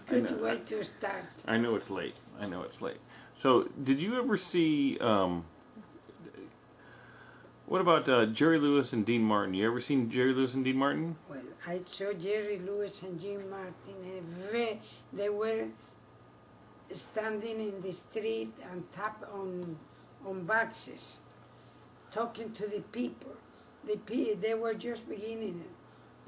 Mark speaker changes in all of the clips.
Speaker 1: Good way to start.
Speaker 2: I know it's late. I know it's late. So, did you ever see, what about Jerry Lewis and Dean Martin? You ever seen Jerry Lewis and Dean Martin?
Speaker 1: Well, I saw Jerry Lewis and Jim Martin, and they were standing in the street and tap on boxes, talking to the people. They were just beginning it.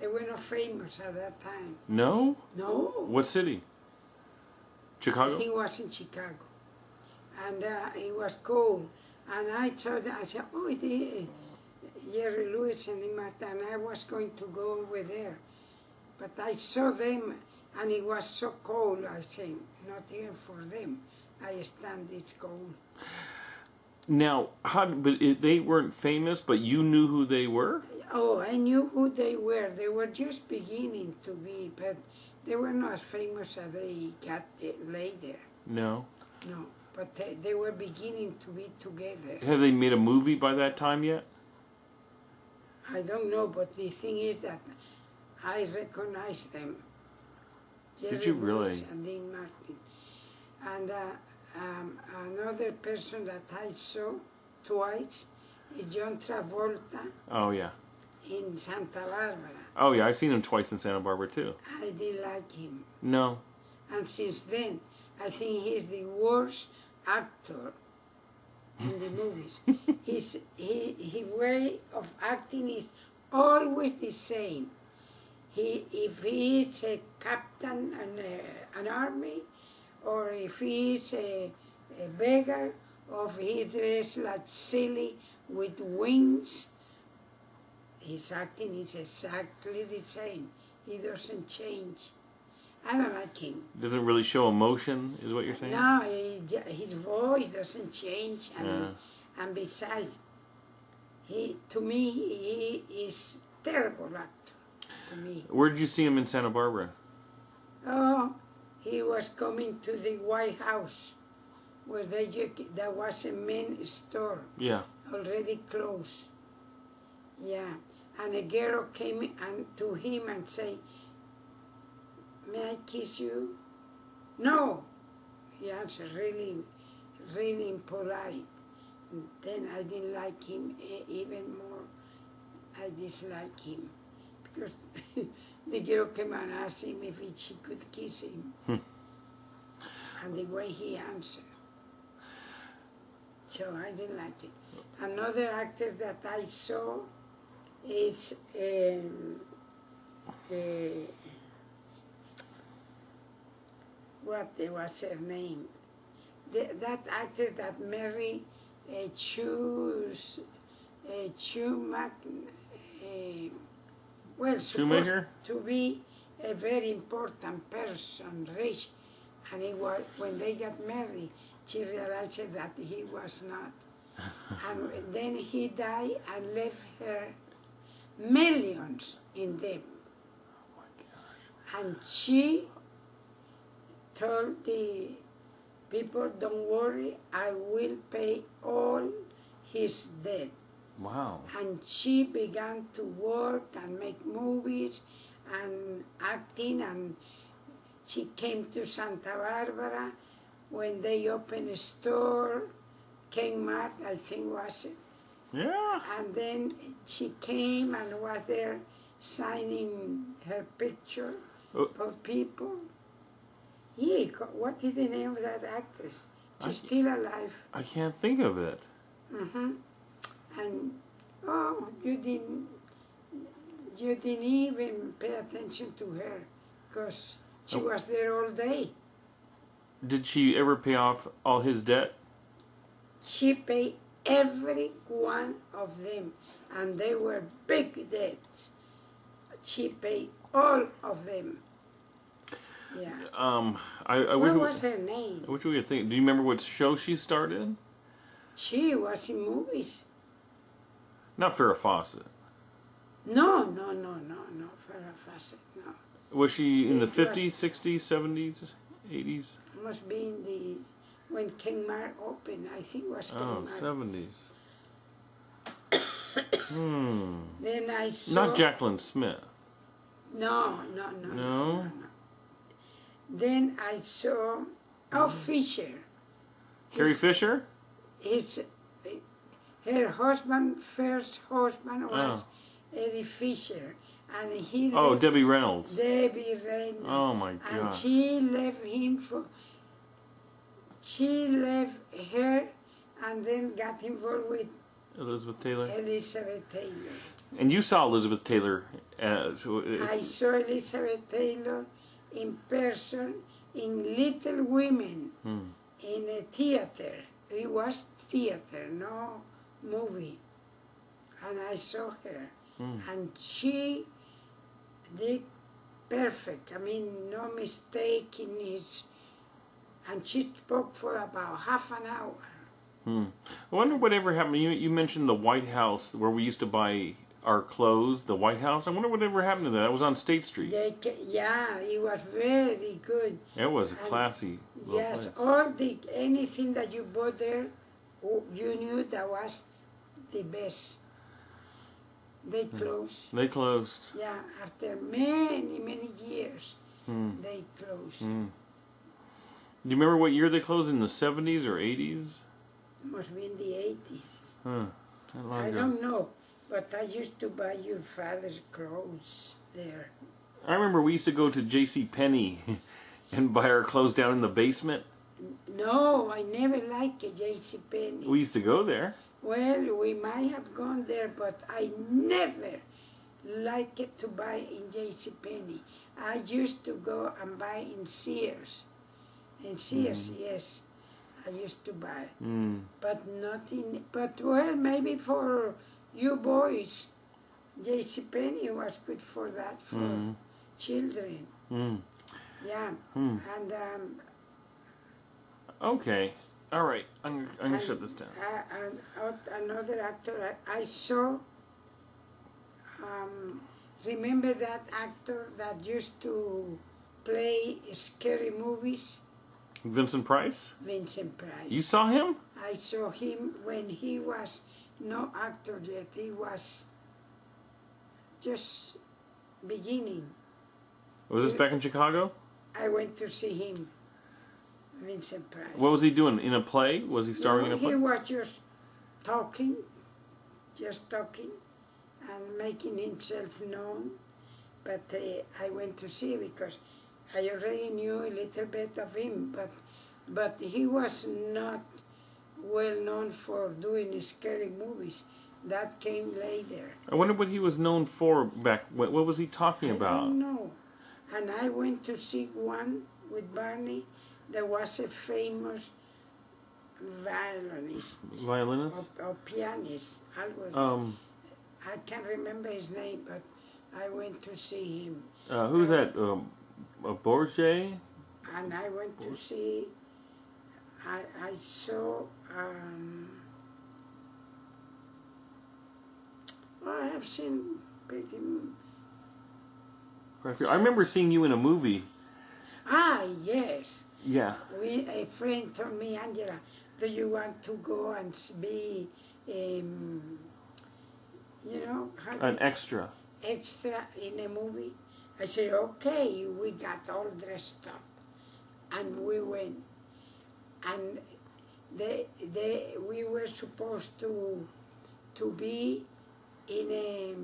Speaker 1: They were not famous at that time.
Speaker 2: No?
Speaker 1: No.
Speaker 2: What city? Chicago?
Speaker 1: I think it was in Chicago. And it was cold. And I said, oh, Jerry Lewis and Martin, and I was going to go over there. But I saw them, and it was so cold, I said, not even for them. I stand this cold.
Speaker 2: Now, they weren't famous, but you knew who they were?
Speaker 1: Oh, I knew who they were. They were just beginning to be, but they were not as famous as they got later.
Speaker 2: No?
Speaker 1: No, but they were beginning to be together.
Speaker 2: Have they made a movie by that time yet?
Speaker 1: I don't know, but the thing is that I recognize them.
Speaker 2: Did you really?
Speaker 1: And Dean Martin. And another person that I saw twice is John Travolta.
Speaker 2: Oh, yeah.
Speaker 1: In Santa Barbara.
Speaker 2: Oh, yeah, I've seen him twice in Santa Barbara, too.
Speaker 1: I didn't like him.
Speaker 2: No.
Speaker 1: And since then, I think he's the worst actor in the movies. His way of acting is always the same. If he is a captain in an army, or if he is a beggar, or if he dressed like silly with wings, his acting is exactly the same. He doesn't change. I don't like him.
Speaker 2: Doesn't really show emotion, is what you're saying?
Speaker 1: No, his voice doesn't change, and besides, to me, he is terrible actor. To me.
Speaker 2: Where did you see him in Santa Barbara?
Speaker 1: Oh, he was coming to the White House, where there was a men's store.
Speaker 2: Yeah.
Speaker 1: Already closed. Yeah, and a girl came to him and said, "May I kiss you?" "No." He answered really, really impolite. And then I didn't like him even more. I dislike him because the girl came and asked him if she could kiss him, and the way he answered. So I didn't like it. Another actor that I saw is what was her name? That actor that married supposed to be a very important person, rich, and when they got married, she realized that he was not. And then he died and left her millions in debt.
Speaker 2: Oh my gosh.
Speaker 1: And she told the people, "Don't worry, I will pay all his debt."
Speaker 2: Wow.
Speaker 1: And she began to work and make movies and acting, and she came to Santa Barbara when they opened a store, Kmart, I think was it.
Speaker 2: Yeah.
Speaker 1: And then she came and was there signing her picture for people. Yeah, what is the name of that actress? She's still alive.
Speaker 2: I can't think of it.
Speaker 1: Mm-hmm. And you didn't even pay attention to her because she was there all day.
Speaker 2: Did she ever pay off all his debt?
Speaker 1: She paid every one of them, and they were big debts. She paid all of them. Yeah.
Speaker 2: What
Speaker 1: was her name?
Speaker 2: Which we could think. Do you remember what show she starred in?
Speaker 1: She was in movies.
Speaker 2: Not Farrah Fawcett.
Speaker 1: No, Farrah Fawcett, no.
Speaker 2: Was she in the 50s, 60s, 70s, 80s?
Speaker 1: Must be in when Kmart opened, I think it was Kmart.
Speaker 2: Oh, 70s.
Speaker 1: Then I saw...
Speaker 2: Not Jacqueline Smith.
Speaker 1: No, no, no, no,
Speaker 2: No?
Speaker 1: no, no. Then I saw, oh, Fisher.
Speaker 2: Carrie
Speaker 1: His,
Speaker 2: Fisher?
Speaker 1: his, her husband, first husband was Eddie Fisher. And he
Speaker 2: Oh,
Speaker 1: left
Speaker 2: Debbie Reynolds.
Speaker 1: Debbie Reynolds.
Speaker 2: Oh my
Speaker 1: And
Speaker 2: God.
Speaker 1: she left him for, she left her and then got involved with
Speaker 2: Elizabeth Taylor.
Speaker 1: Elizabeth Taylor.
Speaker 2: And you saw Elizabeth Taylor.
Speaker 1: I saw Elizabeth Taylor in person in Little Women in a theater. It was theater, no movie. And I saw her. And she did perfect. I mean, no mistake in his. And she spoke for about half an hour.
Speaker 2: I wonder whatever happened. You mentioned the White House where we used to buy our clothes, the White House. I wonder whatever happened to that. It was on State Street.
Speaker 1: Yeah, it was very good.
Speaker 2: It was a classy little
Speaker 1: Yes,
Speaker 2: place.
Speaker 1: anything that you bought there, you knew that was the best. They closed.
Speaker 2: They closed.
Speaker 1: Yeah, after many, many years, they closed.
Speaker 2: Do you remember what year they closed? In the 70s or 80s?
Speaker 1: Must be in the 80s.
Speaker 2: Huh. That long
Speaker 1: I
Speaker 2: ago.
Speaker 1: don't know, but I used to buy your father's clothes there.
Speaker 2: I remember we used to go to J.C. Penney and buy our clothes down in the basement.
Speaker 1: No, I never liked J.C. Penney.
Speaker 2: We used to go there.
Speaker 1: Well, we might have gone there, but I never liked it to buy in J.C. Penney. I used to go and buy in Sears. In Sears, yes, I used to buy. But not in, but well, maybe for you boys, J.C. Penney was good for that, for children. Yeah, and
Speaker 2: Okay. All right. I'm going to shut this down.
Speaker 1: another actor I saw, remember that actor that used to play scary movies?
Speaker 2: Vincent Price?
Speaker 1: Vincent Price.
Speaker 2: You saw him?
Speaker 1: I saw him when he was no actor yet. He was just beginning.
Speaker 2: Was this back in Chicago?
Speaker 1: I went to see him, Vincent Price.
Speaker 2: What was he doing? In a play? Was he starring in a play?
Speaker 1: He was just talking and making himself known. But I went to see because I already knew a little bit of him, but he was not well known for doing scary movies. That came later.
Speaker 2: I wonder what he was known for back. What was he talking
Speaker 1: I
Speaker 2: about?
Speaker 1: don't know. And I went to see one with Barney. There was a famous
Speaker 2: Violinist?
Speaker 1: or pianist. I can't remember his name, but I went to see him.
Speaker 2: Who's that? Bourget?
Speaker 1: And I went to see, I saw, well, I have seen pretty,
Speaker 2: I remember seeing you in a movie.
Speaker 1: Yes.
Speaker 2: Yeah.
Speaker 1: A friend told me, Angela, do you want to go and be,
Speaker 2: An extra.
Speaker 1: extra in a movie? I said, okay. We got all dressed up, and we went. And we were supposed to be in a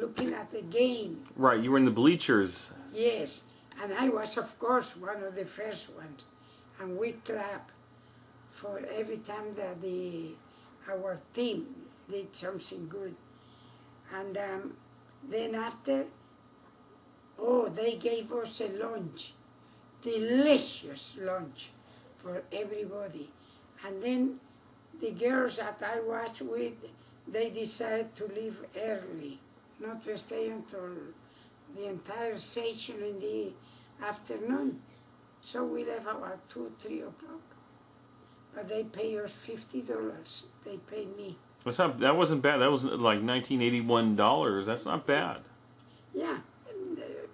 Speaker 1: looking at the game.
Speaker 2: Right, you were in the bleachers.
Speaker 1: Yes, and I was, of course, one of the first ones. And we clap for every time that our team did something good. And then after, they gave us a lunch, delicious lunch for everybody. And then the girls that I was with, they decided to leave early, not to stay until the entire session in the afternoon. So we left about 2, 3 o'clock. But they pay us $50. They pay me.
Speaker 2: That wasn't bad. That was like $1981. That's not bad.
Speaker 1: Yeah,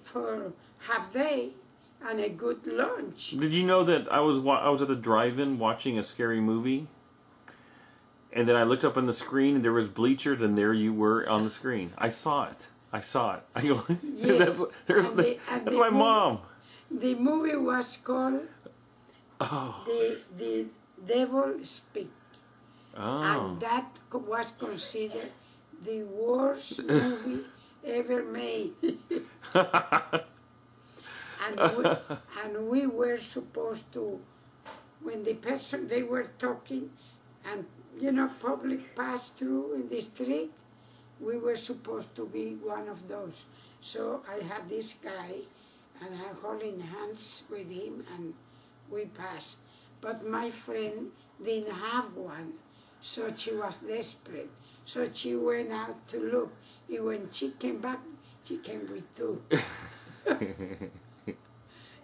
Speaker 1: for half day and a good lunch.
Speaker 2: Did you know that I was at the drive-in watching a scary movie? And then I looked up on the screen and there was bleachers and there you were on the screen. I saw it. I saw it. I go,
Speaker 1: Yes.
Speaker 2: that's my mom.
Speaker 1: The movie was called
Speaker 2: Oh.
Speaker 1: The Devil Speak.
Speaker 2: Oh.
Speaker 1: And that was considered the worst movie ever made. and we were supposed to, when the person they were talking, and public passed through in the street, we were supposed to be one of those. So I had this guy, and I holding hands with him, and we passed. But my friend didn't have one, so she was desperate. So she went out to look. And when she came back, she came with two.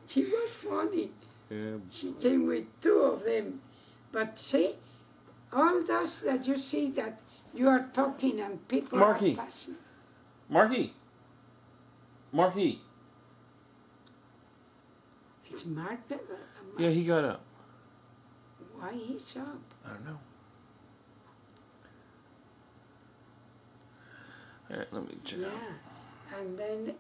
Speaker 1: She was funny.
Speaker 2: Yeah.
Speaker 1: She came with two of them. But see, all those that you see that you are talking and people
Speaker 2: Marky.
Speaker 1: are passing.
Speaker 2: Marky.
Speaker 1: It's Mark.
Speaker 2: Yeah, he got up.
Speaker 1: Why he's up?
Speaker 2: I don't know. All right, let me check out.
Speaker 1: Yeah, and then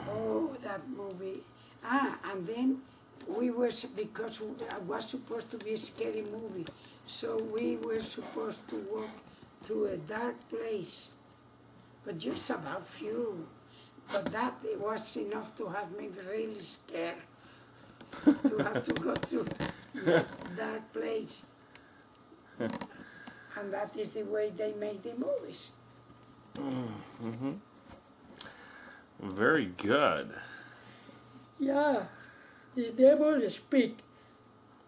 Speaker 1: oh, that movie. And then we were because it was supposed to be a scary movie, so we were supposed to walk to a dark place, but just about few. But that it was enough to have me really scared to have to go through that dark place. And that is the way they make the movies.
Speaker 2: Mm-hmm. Very good.
Speaker 1: Yeah, the Devil Speak.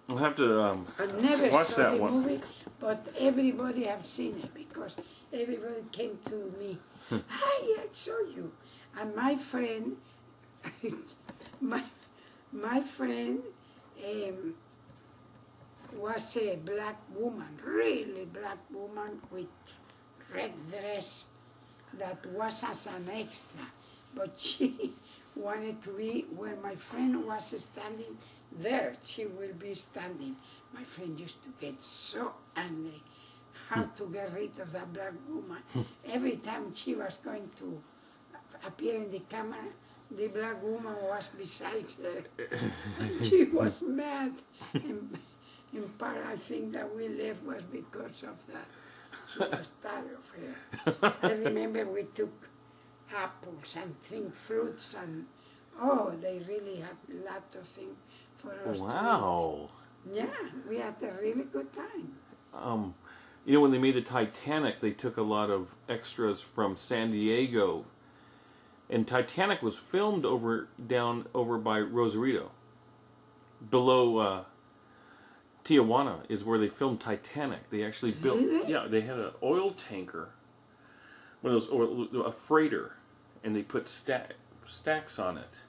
Speaker 2: I'll have to
Speaker 1: I never
Speaker 2: watch
Speaker 1: saw
Speaker 2: that
Speaker 1: the
Speaker 2: one.
Speaker 1: movie, but everybody have seen it because everybody came to me. Hi, I saw you. And my friend, my friend was a black woman, really black woman with red dress that was as an extra. But she wanted to be where my friend was standing, there she will be standing. My friend used to get so angry how to get rid of that black woman. Every time she was going to appear in the camera, the black woman was beside her. And she was mad. In part, I think that we left was because of that. She was tired of her. I remember we took apples and fruits, and they really had a lot of things for us
Speaker 2: Wow.
Speaker 1: to eat. Yeah, we had a really good time.
Speaker 2: When they made the Titanic, they took a lot of extras from San Diego. And Titanic was filmed down over by Rosarito. Below Tijuana is where they filmed Titanic. They actually built...
Speaker 1: Really?
Speaker 2: Yeah, they had an oil tanker. One of those, a freighter. And they put stacks on it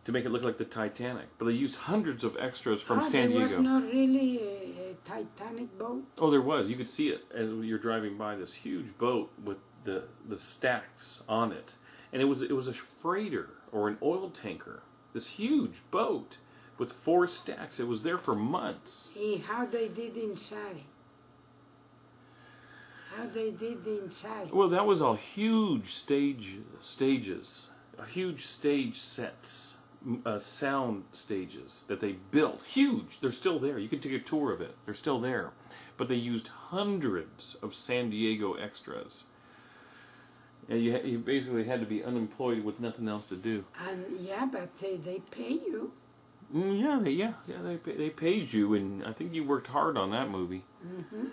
Speaker 2: to make it look like the Titanic. But they used hundreds of extras from San Diego.
Speaker 1: There was not really a Titanic boat?
Speaker 2: Oh, there was. You could see it as you're driving by, this huge boat with the stacks on it. And it was a freighter or an oil tanker. This huge boat with 4 stacks. It was there for months.
Speaker 1: How they did inside? How they did the inside?
Speaker 2: Well, that was all huge stages, huge stage sets, sound stages that they built. Huge. They're still there. You can take a tour of it. They're still there. But they used hundreds of San Diego extras. And you basically had to be unemployed with nothing else to do.
Speaker 1: And yeah, but they pay you.
Speaker 2: They paid you, and I think you worked hard on that movie.
Speaker 1: Mm-hmm.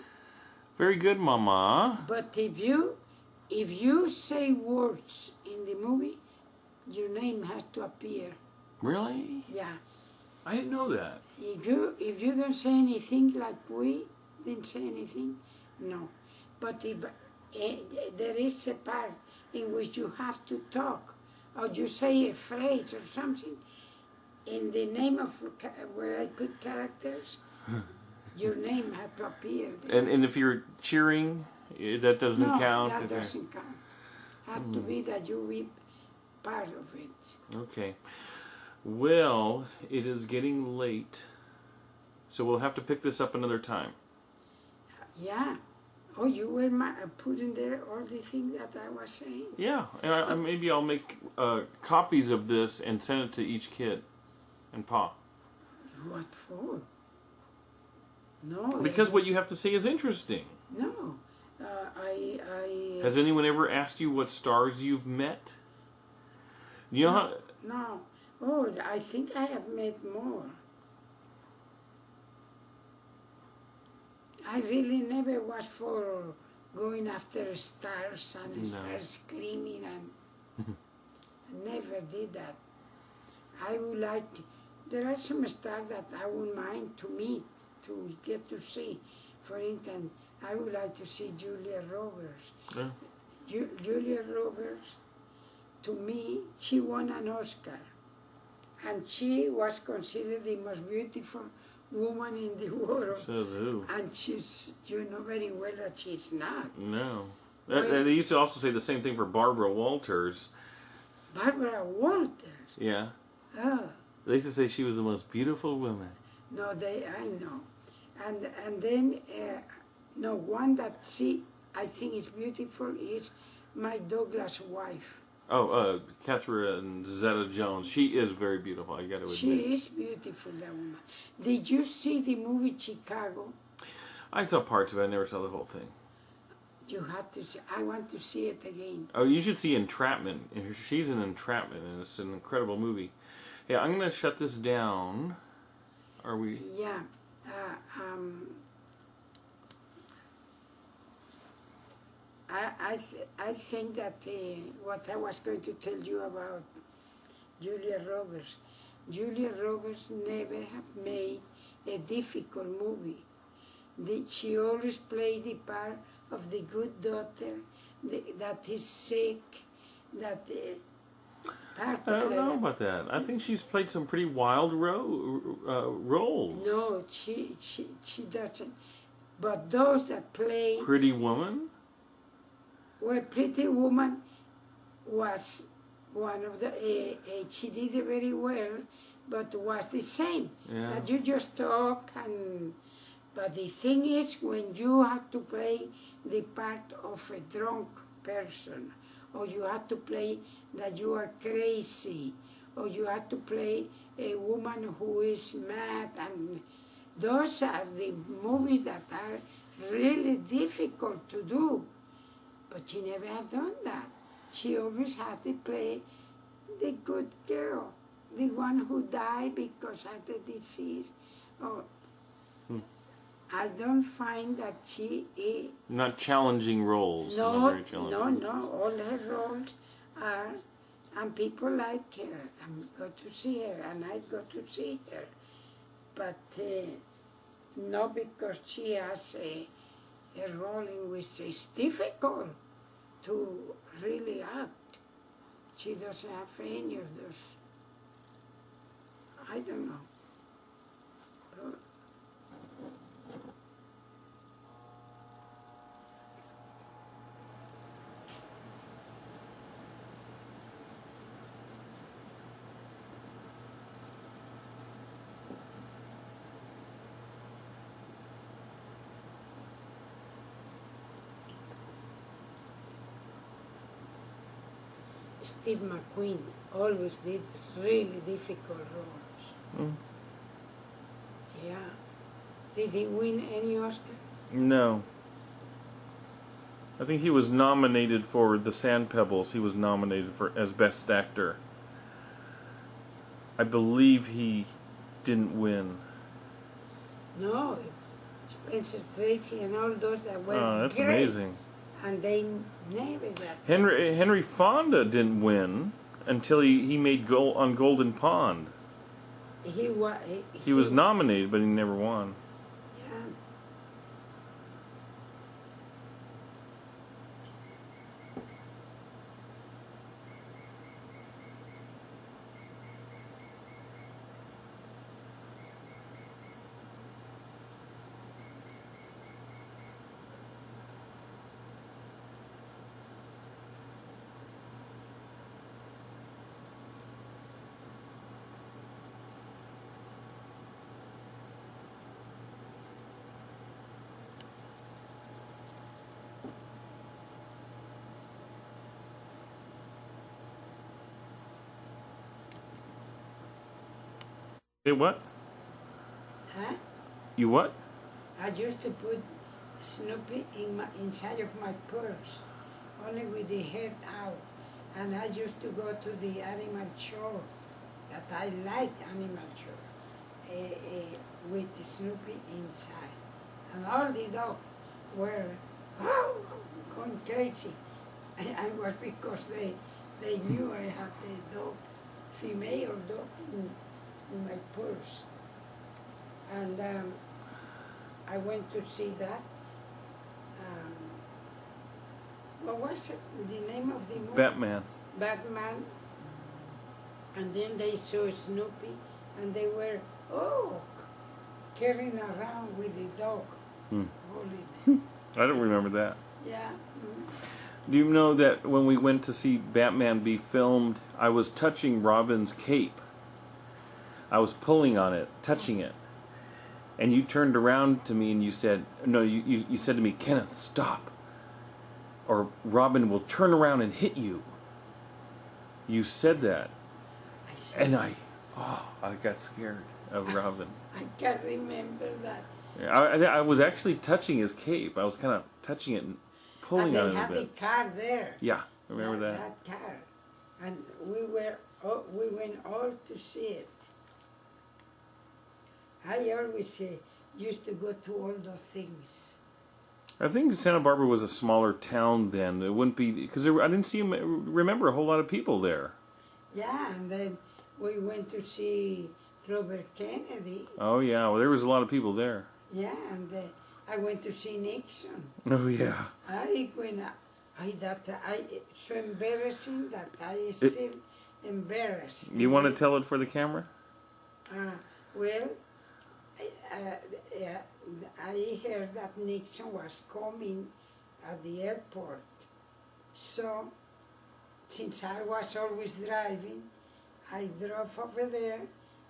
Speaker 2: Very good, Mama.
Speaker 1: But if you say words in the movie, your name has to appear.
Speaker 2: Really?
Speaker 1: Yeah.
Speaker 2: I didn't know that.
Speaker 1: If you don't say anything like we didn't say anything, no. But if there is a part in which you have to talk, or you say a phrase or something, in the name of where I put characters, your name has to appear there.
Speaker 2: And if you're cheering, that doesn't count?
Speaker 1: No, that doesn't count. Has to be that you be part of it.
Speaker 2: Okay. Well, it is getting late, so we'll have to pick this up another time.
Speaker 1: Yeah. Oh, you were putting there all the things that I was saying?
Speaker 2: Yeah, and maybe I'll make copies of this and send it to each kid and Pa.
Speaker 1: What for? No.
Speaker 2: Because what you have to say is interesting.
Speaker 1: No.
Speaker 2: Has anyone ever asked you what stars you've met? You know how...
Speaker 1: No. Oh, I think I have met more. I really never was for going after stars and start screaming and never did that. I would like to, there are some stars that I would mind to meet, to get to see. For instance, I would like to see Julia Roberts.
Speaker 2: Yeah.
Speaker 1: Julia Roberts, to me, she won an Oscar. And she was considered the most beautiful woman in the world.
Speaker 2: Says who?
Speaker 1: And she's, you know very well that she's not.
Speaker 2: No. They used to also say the same thing for Barbara Walters.
Speaker 1: Barbara Walters?
Speaker 2: Yeah.
Speaker 1: Oh.
Speaker 2: They used to say she was the most beautiful woman.
Speaker 1: No, I know. And then, no, one that I think is beautiful is my Douglas wife.
Speaker 2: Oh, Catherine Zeta-Jones. She is very beautiful, I gotta admit.
Speaker 1: She is beautiful, that woman. Did you see the movie Chicago?
Speaker 2: I saw parts of it, I never saw the whole thing.
Speaker 1: You have to see, I want to see it again.
Speaker 2: Oh, you should see Entrapment. She's in Entrapment, and it's an incredible movie. Yeah, I'm gonna shut this down. Are we?
Speaker 1: Yeah. I think that what I was going to tell you about Julia Roberts. Julia Roberts never have made a difficult movie. She always played the part of the good daughter that is sick, that part
Speaker 2: I don't know about that. I think she's played some pretty wild roles.
Speaker 1: No, she doesn't. But those that play...
Speaker 2: Pretty Woman?
Speaker 1: Well, Pretty Woman was one of the... she did it very well, but was the same.
Speaker 2: Yeah.
Speaker 1: That you just talk and... But the thing is, when you have to play the part of a drunk person, or you have to play that you are crazy, or you have to play a woman who is mad, and those are the movies that are really difficult to do. But she never have done that. She always had to play the good girl, the one who died because of the disease. Or, I don't find that she is...
Speaker 2: Not challenging roles.
Speaker 1: No,
Speaker 2: not very challenging.
Speaker 1: no, all her roles are, and people like her, and go to see her, and I go to see her. But not because she has a role in which it's difficult to really act. She doesn't have any of those. I don't know. But Steve McQueen always did really difficult roles. Yeah. Did he win any Oscar?
Speaker 2: No. I think he was nominated for The Sand Pebbles. He was nominated for as Best Actor. I believe he didn't win.
Speaker 1: No. Spencer Tracy and all those that were
Speaker 2: Oh, that's
Speaker 1: great.
Speaker 2: amazing.
Speaker 1: And they never got...
Speaker 2: Henry Fonda didn't win until he made on Golden Pond.
Speaker 1: He
Speaker 2: was nominated, but he never won.
Speaker 1: Yeah.
Speaker 2: Hey, what?
Speaker 1: Huh?
Speaker 2: You what?
Speaker 1: I used to put Snoopy inside of my purse, only with the head out. And I used to go to the animal show, that I like animal show, with Snoopy inside. And all the dogs were going crazy. And was because they knew I had the dog, female dog in my purse. And I went to see that. What was it? The name of the movie?
Speaker 2: Batman.
Speaker 1: Batman. And then they saw Snoopy, and they were, carrying around with the dog. Holding it.
Speaker 2: I don't remember that.
Speaker 1: Yeah.
Speaker 2: Do you know that when we went to see Batman be filmed, I was touching Robin's cape. I was pulling on it, touching it. And you turned around to me and you said, no, you said to me, Kenneth, stop. Or Robin will turn around and hit you. You said that. And I got scared of Robin.
Speaker 1: I can't remember that.
Speaker 2: I was actually touching his cape. I was kind of touching it and pulling on it a bit.
Speaker 1: And they had the car there.
Speaker 2: Yeah, remember that?
Speaker 1: That car. And we went all to see it. I always used to go to all those things.
Speaker 2: I think Santa Barbara was a smaller town then. It wouldn't be, because I didn't remember a whole lot of people there.
Speaker 1: Yeah, and then we went to see Robert Kennedy.
Speaker 2: Oh yeah, well there was a lot of people there.
Speaker 1: Yeah, and I went to see Nixon.
Speaker 2: Oh yeah.
Speaker 1: So embarrassing that I still embarrassed.
Speaker 2: You want to tell it for the camera?
Speaker 1: Well, I heard that Nixon was coming at the airport. So, since I was always driving, I drove over there,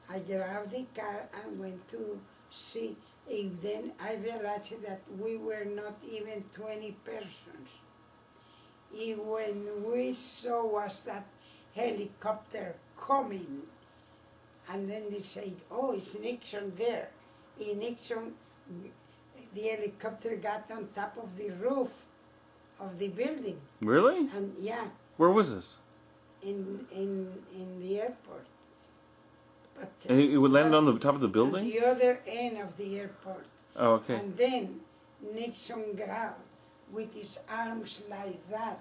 Speaker 1: I grabbed the car and went to see. And then I realized that we were not even 20 persons. When we saw was that helicopter coming, and then they said, oh, it's Nixon there. In Nixon, the helicopter got on top of the roof of the building.
Speaker 2: Really?
Speaker 1: And yeah.
Speaker 2: Where was this?
Speaker 1: In the airport. But,
Speaker 2: and it would land on the top of the building?
Speaker 1: At the other end of the airport.
Speaker 2: Oh, okay.
Speaker 1: And then Nixon grabbed with his arms like that.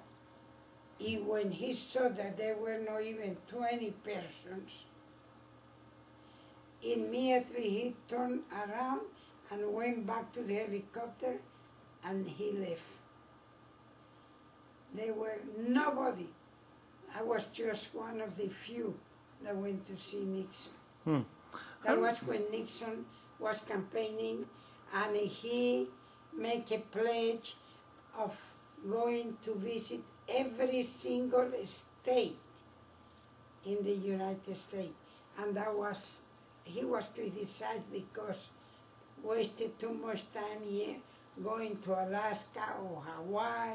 Speaker 1: When he saw that there were not even 20 persons, immediately he turned around and went back to the helicopter and he left. There were nobody. I was just one of the few that went to see Nixon. That was when Nixon was campaigning, and he made a pledge of going to visit every single state in the United States. And he was criticized because wasted too much time here going to Alaska or Hawaii